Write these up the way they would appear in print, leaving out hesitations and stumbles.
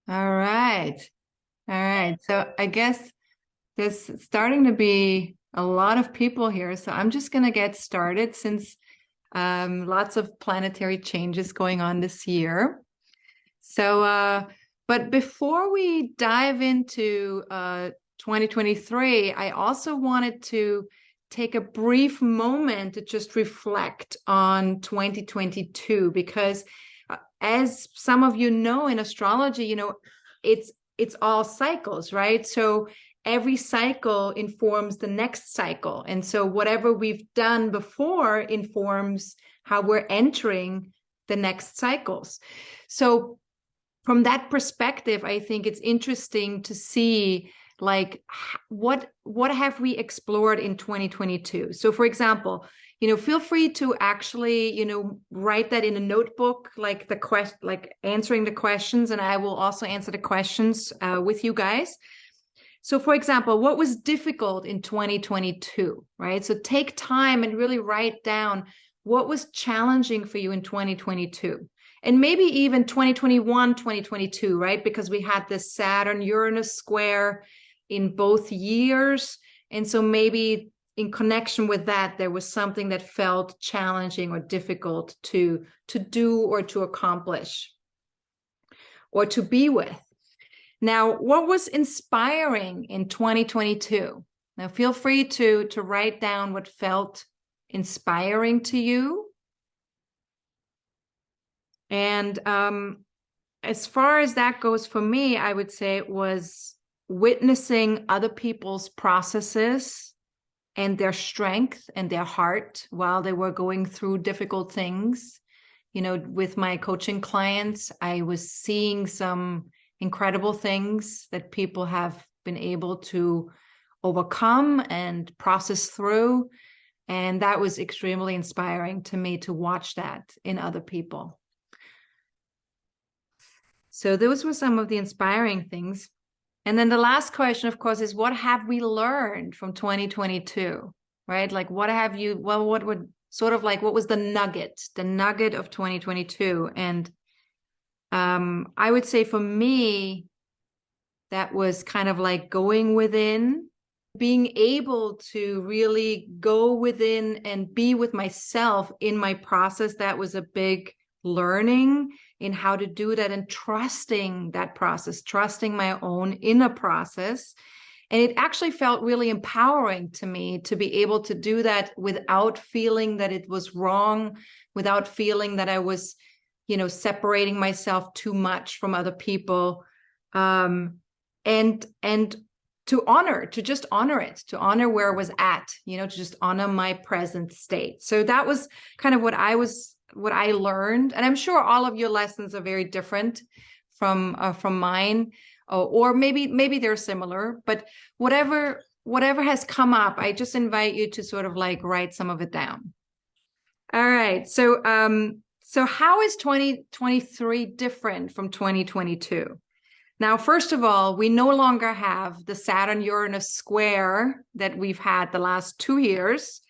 All right. All right. So I guess there's starting to be a lot of people here. So I'm just going to get started since lots of planetary changes going on this year. So, but before we dive into 2023, I also wanted to take a brief moment to just reflect on 2022 because as some of you know in astrology, it's all cycles, right? So every cycle informs the next cycle. And so whatever we've done before informs how we're entering the next cycles. So from that perspective, I think it's interesting to see like what have we explored in 2022. So for example, feel free to actually, write that in a notebook, like like answering the questions, and I will also answer the questions with you guys. So for example, what was difficult in 2022, right? So take time and really write down what was challenging for you in 2022. And maybe even 2021, 2022, right? Because we had this Saturn Uranus square in both years. And so maybe in connection with that, there was something that felt challenging or difficult to do or to accomplish or to be with. Now, what was inspiring in 2022? Now, feel free to write down what felt inspiring to you. And as far as that goes for me, I would say it was witnessing other people's processes and their strength and their heart while they were going through difficult things. With my coaching clients, I was seeing some incredible things that people have been able to overcome and process through. And that was extremely inspiring to me to watch that in other people. So those were some of the inspiring things. And then the last question, of course, is what have we learned from 2022, right? Like what would sort of like, what was the nugget of 2022? And I would say for me, that was kind of like going within, being able to really go within and be with myself in my process. That was a big learning in how to do that and trusting that process, trusting my own inner process. And it actually felt really empowering to me to be able to do that without feeling that it was wrong, without feeling that I was, separating myself too much from other people. And to just honor it, to honor where I was at, to just honor my present state. So that was kind of what I learned. And I'm sure all of your lessons are very different from mine, or maybe they're similar, but whatever has come up, I just invite you to sort of like write some of it down. All right. So how is 2023 different from 2022? Now, first of all, we no longer have the Saturn-Uranus square that we've had the last 2 years,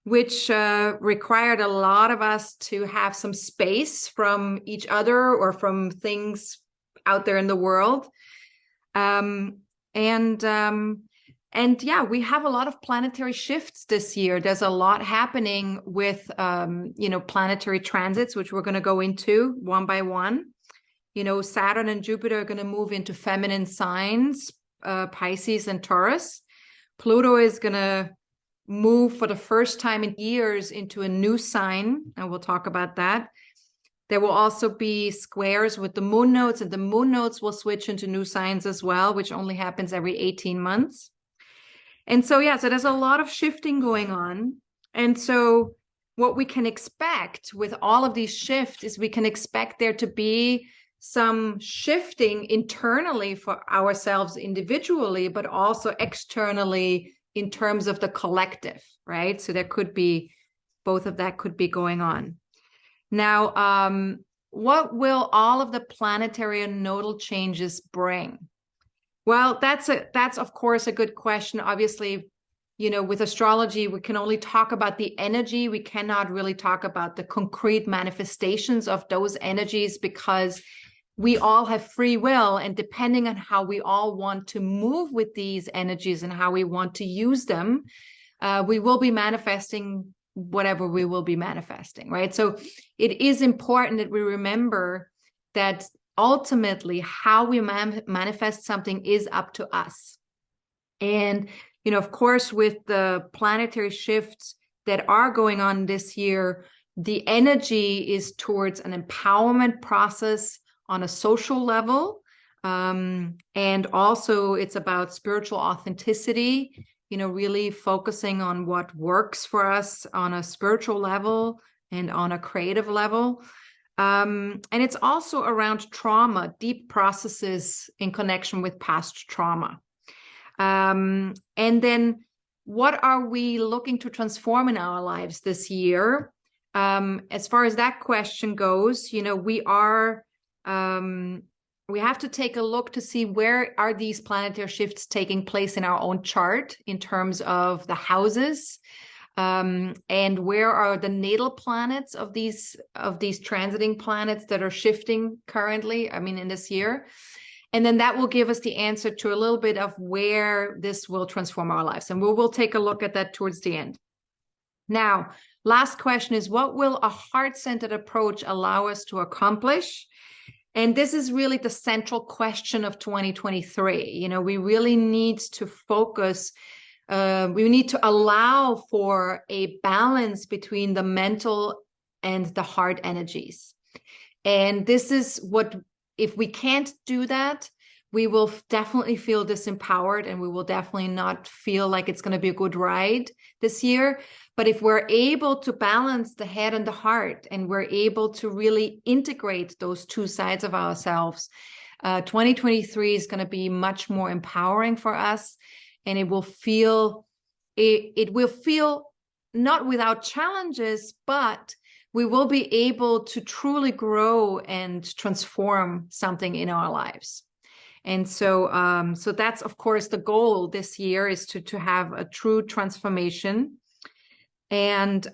which required a lot of us to have some space from each other or from things out there in the world. And yeah, we have a lot of planetary shifts this year. There's a lot happening with, planetary transits, which we're going to go into one by one. Saturn and Jupiter are going to move into feminine signs, Pisces and Taurus. Pluto is going to move for the first time in years into a new sign, and we'll talk about that. There will also be squares with the moon nodes, and the moon nodes will switch into new signs as well, which only happens every 18 months. And so, so there's a lot of shifting going on. And so what we can expect with all of these shifts is we can expect there to be some shifting internally for ourselves individually, but also externally in terms of the collective, right? So there could be both of that could be going on. Now, what will all of the planetary and nodal changes bring? Well, that's of course a good question. Obviously, with astrology, we can only talk about the energy. We cannot really talk about the concrete manifestations of those energies because we all have free will, and depending on how we all want to move with these energies and how we want to use them, we will be manifesting whatever we will be manifesting, right? So it is important that we remember that ultimately how we manifest something is up to us. And, you know, of course, with the planetary shifts that are going on this year, the energy is towards an empowerment process on a social level. And also it's about spiritual authenticity, you know, really focusing on what works for us on a spiritual level and on a creative level. And it's also around trauma, deep processes in connection with past trauma. And then what are we looking to transform in our lives this year? As far as that question goes, you know, we have to take a look to see where are these planetary shifts taking place in our own chart in terms of the houses, and where are the natal planets of these transiting planets that are shifting currently, I mean, in this year. And then that will give us the answer to a little bit of where this will transform our lives. And we will take a look at that towards the end. Now, last question is, what will a heart-centered approach allow us to accomplish? And this is really the central question of 2023. You know, we really need to focus, we need to allow for a balance between the mental and the heart energies. And this is what, if we can't do that, we will definitely feel disempowered, and we will definitely not feel like it's going to be a good ride this year. But if we're able to balance the head and the heart, and we're able to really integrate those two sides of ourselves, 2023 is going to be much more empowering for us, and it will feel not without challenges, but we will be able to truly grow and transform something in our lives. And so, so that's, of course, the goal this year, is to have a true transformation. And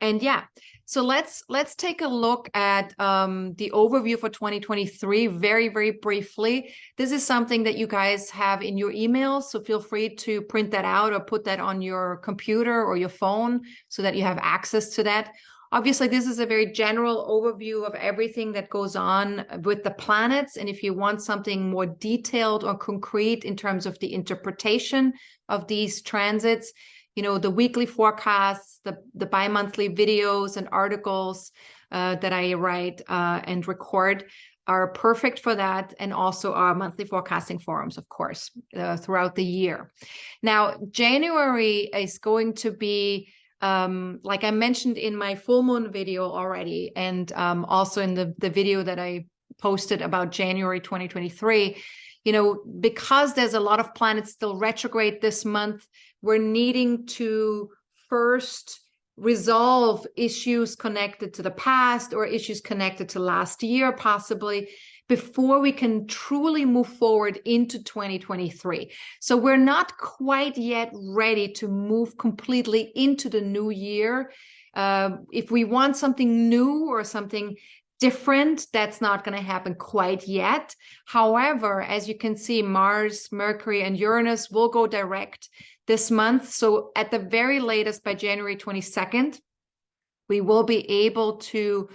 yeah, so let's take a look at the overview for 2023 very, very briefly. This is something that you guys have in your emails, so feel free to print that out or put that on your computer or your phone so that you have access to that. Obviously, this is a very general overview of everything that goes on with the planets. And if you want something more detailed or concrete in terms of the interpretation of these transits, you know, the weekly forecasts, the bi-monthly videos and articles that I write and record are perfect for that. And also our monthly forecasting forums, of course, throughout the year. Now, January is going to be, like I mentioned in my full moon video already, and also in the video that I posted about January 2023, you know, because there's a lot of planets still retrograde this month, we're needing to first resolve issues connected to the past or issues connected to last year, possibly, before we can truly move forward into 2023. So we're not quite yet ready to move completely into the new year. If we want something new or something different, that's not going to happen quite yet. However, as you can see, Mars, Mercury, and Uranus will go direct this month. So at the very latest, by January 22nd, we will be able to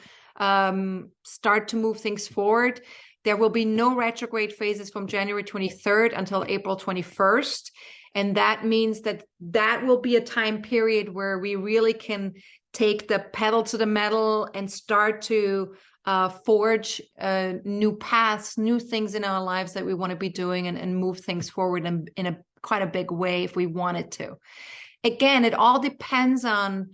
start to move things forward. There will be no retrograde phases from January 23rd until April 21st. And that means that that will be a time period where we really can take the pedal to the metal and start to forge new paths, new things in our lives that we want to be doing, and move things forward in a quite a big way if we wanted to. Again, it all depends on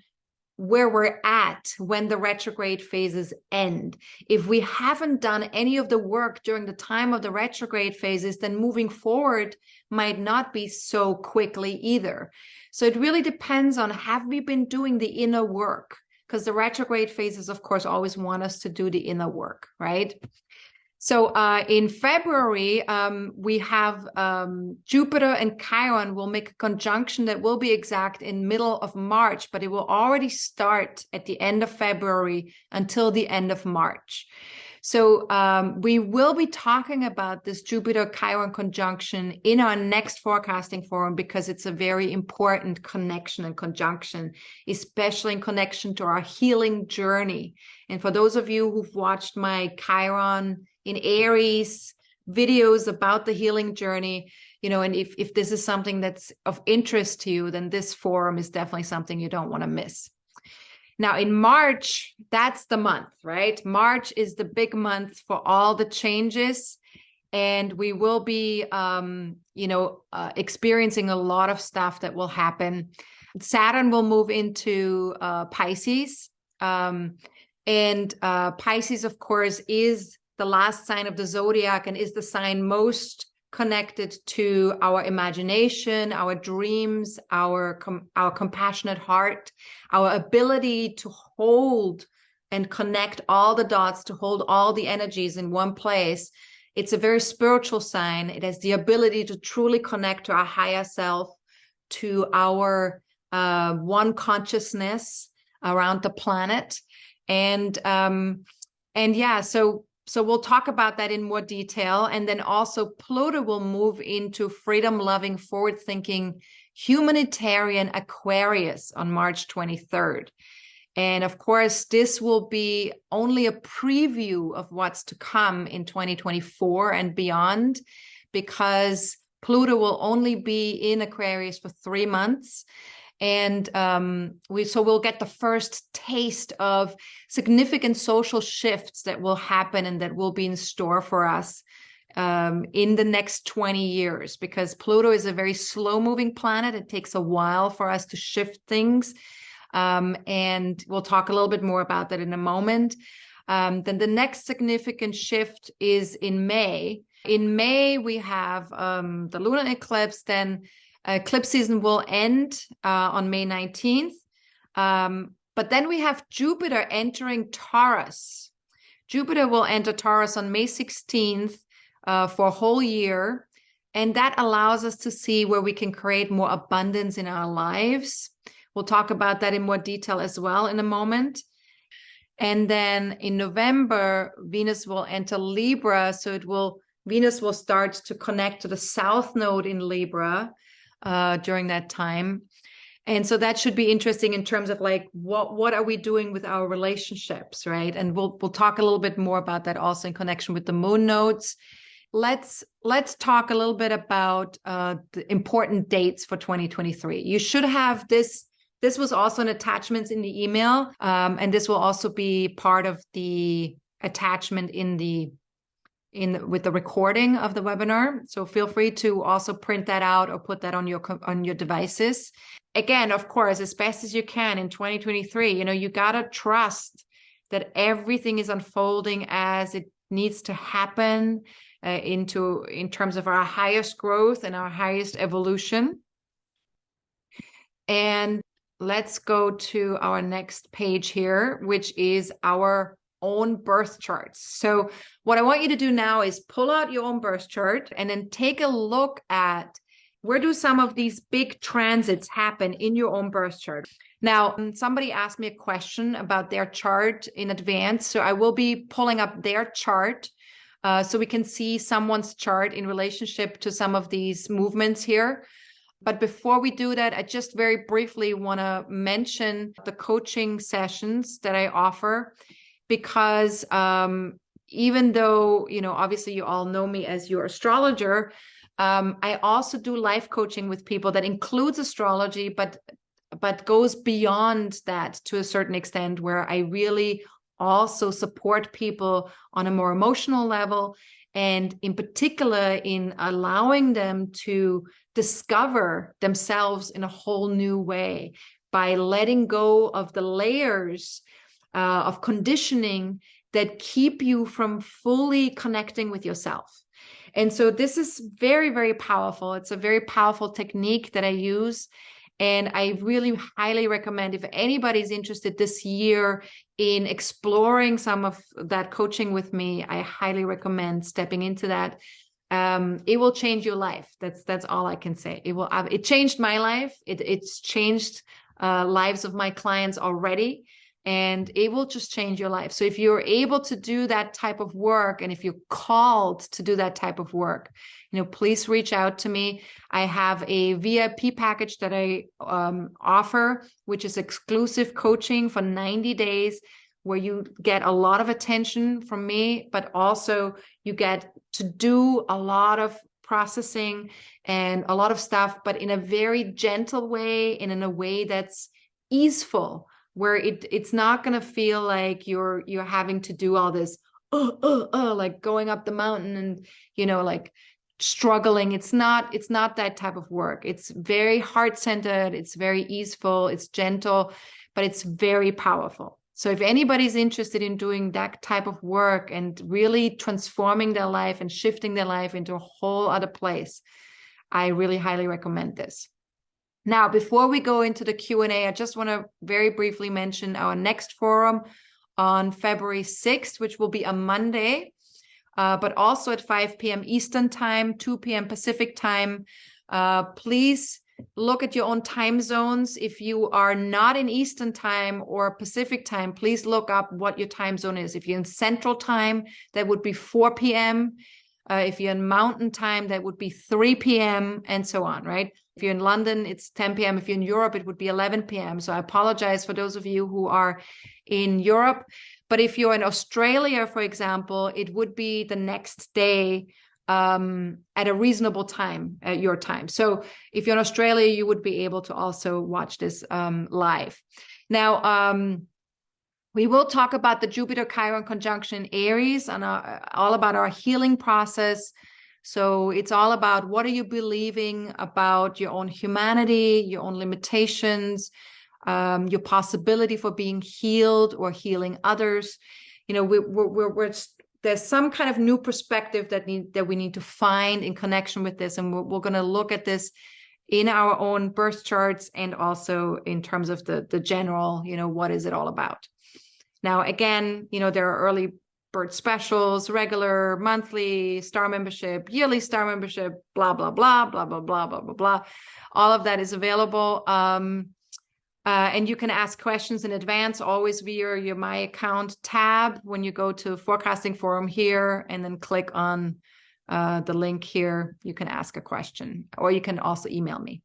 where we're at when the retrograde phases end. If we haven't done any of the work during the time of the retrograde phases, then moving forward might not be so quickly either. So it really depends on, have we been doing the inner work? Because the retrograde phases, of course, always want us to do the inner work, right? So in February, we have Jupiter and Chiron will make a conjunction that will be exact in middle of March, but it will already start at the end of February until the end of March. So we will be talking about this Jupiter-Chiron conjunction in our next forecasting forum, because it's a very important connection and conjunction, especially in connection to our healing journey. And for those of you who've watched my Chiron in Aries videos about the healing journey, you know, and if this is something that's of interest to you, then this forum is definitely something you don't want to miss. Now in March, that's the month, right? March is the big month for all the changes. And we will be, experiencing a lot of stuff that will happen. Saturn will move into Pisces. And Pisces, of course, is the last sign of the zodiac and is the sign most connected to our imagination, our dreams, our compassionate heart, our ability to hold and connect all the dots, to hold all the energies in one place. It's a very spiritual sign. It has the ability to truly connect to our higher self, to our one consciousness around the planet. So we'll talk about that in more detail. And then also Pluto will move into freedom-loving, forward-thinking, humanitarian Aquarius on March 23rd. And of course, this will be only a preview of what's to come in 2024 and beyond, because Pluto will only be in Aquarius for 3 months. And we'll get the first taste of significant social shifts that will happen and that will be in store for us in the next 20 years, because Pluto is a very slow-moving planet. It takes a while for us to shift things. And we'll talk a little bit more about that in a moment. Then the next significant shift is in May. In May, we have the lunar eclipse. Then eclipse season will end on May 19th. But then we have Jupiter entering Taurus. Jupiter will enter Taurus on May 16th for a whole year. And that allows us to see where we can create more abundance in our lives. We'll talk about that in more detail as well in a moment. And then in November, Venus will enter Libra. So Venus will start to connect to the South Node in Libra during that time. And so that should be interesting in terms of like, what are we doing with our relationships, right? And we'll talk a little bit more about that also in connection with the moon nodes. Let's talk a little bit about the important dates for 2023. You should have this. This was also an attachment in the email, and this will also be part of the attachment with the recording of the webinar. So feel free to also print that out or put that on your devices. Again, of course, as best as you can in 2023, you gotta trust that everything is unfolding as it needs to happen in terms of our highest growth and our highest evolution. And let's go to our next page here, which is our own birth charts. So what I want you to do now is pull out your own birth chart and then take a look at where do some of these big transits happen in your own birth chart. Now, somebody asked me a question about their chart in advance. So I will be pulling up their chart so we can see someone's chart in relationship to some of these movements here. But before we do that, I just very briefly want to mention the coaching sessions that I offer, because even though, obviously you all know me as your astrologer, I also do life coaching with people that includes astrology, but goes beyond that to a certain extent, where I really also support people on a more emotional level, and in particular in allowing them to discover themselves in a whole new way by letting go of the layers of conditioning that keep you from fully connecting with yourself. And so this is very, very powerful. It's a very powerful technique that I use. And I really highly recommend, if anybody's interested this year in exploring some of that coaching with me, I highly recommend stepping into that. It will change your life. That's all I can say. It changed my life. It's changed lives of my clients already. and it will just change your life. So if you're able to do that type of work, and if you're called to do that type of work, please reach out to me. I have a VIP package that I offer, which is exclusive coaching for 90 days, where you get a lot of attention from me, but also you get to do a lot of processing and a lot of stuff, but in a very gentle way and in a way that's easeful, where it's not going to feel like you're having to do all this like going up the mountain and like struggling. It's not that type of work. It's very heart-centered, it's very easeful, it's gentle, but it's very powerful. So if anybody's interested in doing that type of work and really transforming their life and shifting their life into a whole other place, I really highly recommend this. Now, before we go into the Q&A, I just want to very briefly mention our next forum on February 6th, which will be a Monday, but also at 5 p.m. Eastern time, 2 p.m. Pacific time. Please look at your own time zones. If you are not in Eastern time or Pacific time, please look up what your time zone is. If you're in Central time, that would be 4 p.m. If you're in Mountain time, that would be 3 p.m. and so on, right? If you're in London, it's 10 p.m. If you're in Europe, it would be 11 p.m. So I apologize for those of you who are in Europe. But if you're in Australia, for example, it would be the next day at a reasonable time at your time. So if you're in Australia, you would be able to also watch this live. Now, we will talk about the Jupiter-Chiron conjunction in Aries and all about our healing process. So it's all about, what are you believing about your own humanity, your own limitations, your possibility for being healed or healing others. There's some kind of new perspective that we need to find in connection with this. And we're going to look at this in our own birth charts and also in terms of the general, what is it all about? Now, again, there are early bird specials, regular, monthly, star membership, yearly star membership, blah, blah, blah, blah, blah, blah, blah, blah, blah. All of that is available. And you can ask questions in advance, always via your My Account tab when you go to Forecasting Forum here, and then click on the link here. You can ask a question, or you can also email me.